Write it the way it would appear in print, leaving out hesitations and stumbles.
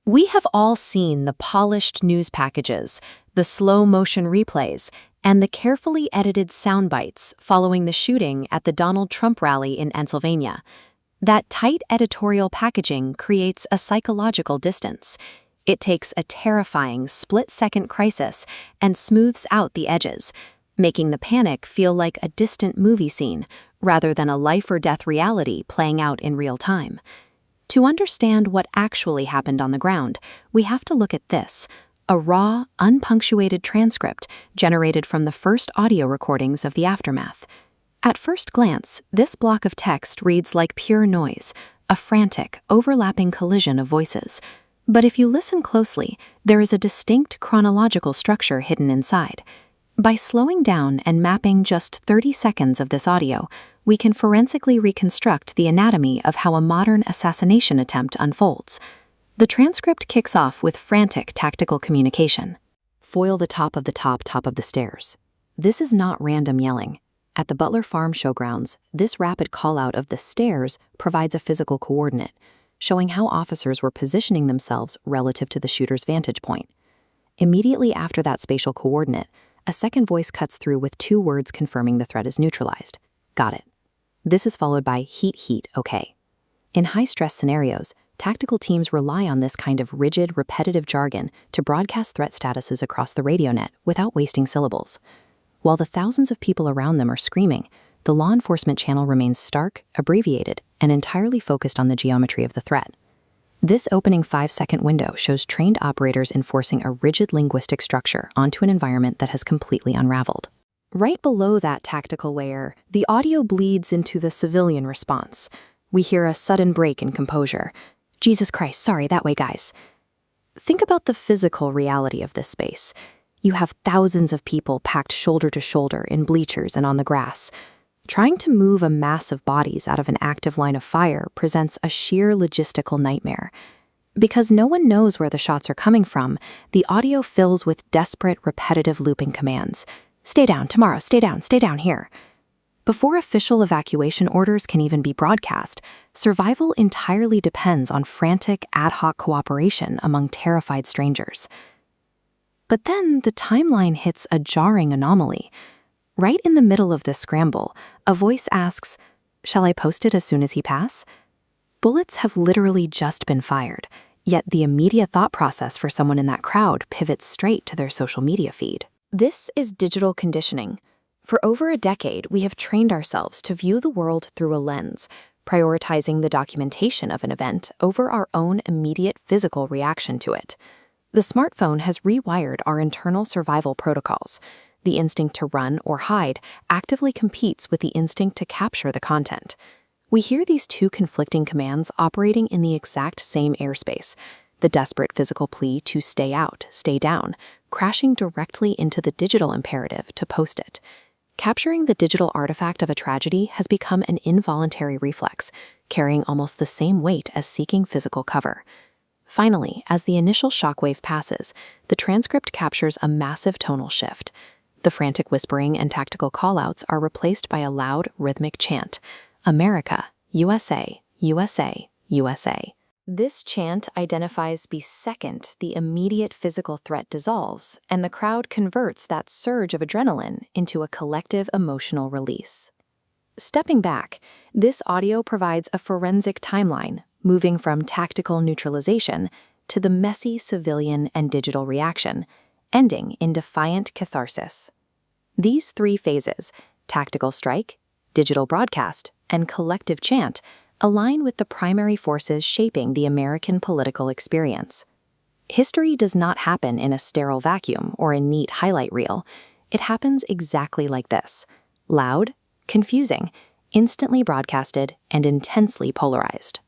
We have all seen the polished news packages, the slow-motion replays, and the carefully edited sound bites following the shooting at the Donald Trump rally in Pennsylvania. That tight editorial packaging creates a psychological distance. It takes a terrifying split-second crisis and smooths out the edges, making the panic feel like a distant movie scene rather than a life-or-death reality playing out in real time. To understand what actually happened on the ground, we have to look at this, a raw, unpunctuated transcript generated from the first audio recordings of the aftermath. At first glance, this block of text reads like pure noise, a frantic, overlapping collision of voices. But if you listen closely, there is a distinct chronological structure hidden inside. By slowing down and mapping just 30 seconds of this audio, we can forensically reconstruct the anatomy of how a modern assassination attempt unfolds. The transcript kicks off with frantic tactical communication. Foil the top of the stairs. This is not random yelling. At the Butler Farm Showgrounds, this rapid call-out of the stairs provides a physical coordinate, showing how officers were positioning themselves relative to the shooter's vantage point. Immediately after that spatial coordinate, a second voice cuts through with 2 words confirming the threat is neutralized. Got it. This is followed by heat, okay. In high-stress scenarios, tactical teams rely on this kind of rigid, repetitive jargon to broadcast threat statuses across the radio net without wasting syllables. While the thousands of people around them are screaming, the law enforcement channel remains stark, abbreviated, and entirely focused on the geometry of the threat. This opening 5-second window shows trained operators enforcing a rigid linguistic structure onto an environment that has completely unraveled. Right below that tactical layer, the audio bleeds into the civilian response. We hear a sudden break in composure. Jesus Christ, sorry, that way, guys. Think about the physical reality of this space. You have thousands of people packed shoulder to shoulder in bleachers and on the grass. Trying to move a mass of bodies out of an active line of fire presents a sheer logistical nightmare. Because no one knows where the shots are coming from, the audio fills with desperate, repetitive looping commands. Stay down, tomorrow, stay down here. Before official evacuation orders can even be broadcast, survival entirely depends on frantic, ad hoc cooperation among terrified strangers. But then the timeline hits a jarring anomaly. Right in the middle of this scramble, a voice asks, "Shall I post it as soon as he pass?" Bullets have literally just been fired, yet the immediate thought process for someone in that crowd pivots straight to their social media feed. This is digital conditioning. For over a decade, we have trained ourselves to view the world through a lens, prioritizing the documentation of an event over our own immediate physical reaction to it. The smartphone has rewired our internal survival protocols. The instinct to run or hide actively competes with the instinct to capture the content. We hear these 2 conflicting commands operating in the exact same airspace, the desperate physical plea to stay out, stay down, crashing directly into the digital imperative to post it. Capturing the digital artifact of a tragedy has become an involuntary reflex, carrying almost the same weight as seeking physical cover. Finally, as the initial shockwave passes, the transcript captures a massive tonal shift. The frantic whispering and tactical callouts are replaced by a loud, rhythmic chant, "America, USA, USA, USA." This chant identifies the second the immediate physical threat dissolves, and the crowd converts that surge of adrenaline into a collective emotional release. Stepping back, this audio provides a forensic timeline, moving from tactical neutralization to the messy civilian and digital reaction, ending in defiant catharsis. These 3 phases, tactical strike, digital broadcast, and collective chant, align with the primary forces shaping the American political experience. History does not happen in a sterile vacuum or a neat highlight reel. It happens exactly like this: loud, confusing, instantly broadcasted, and intensely polarized.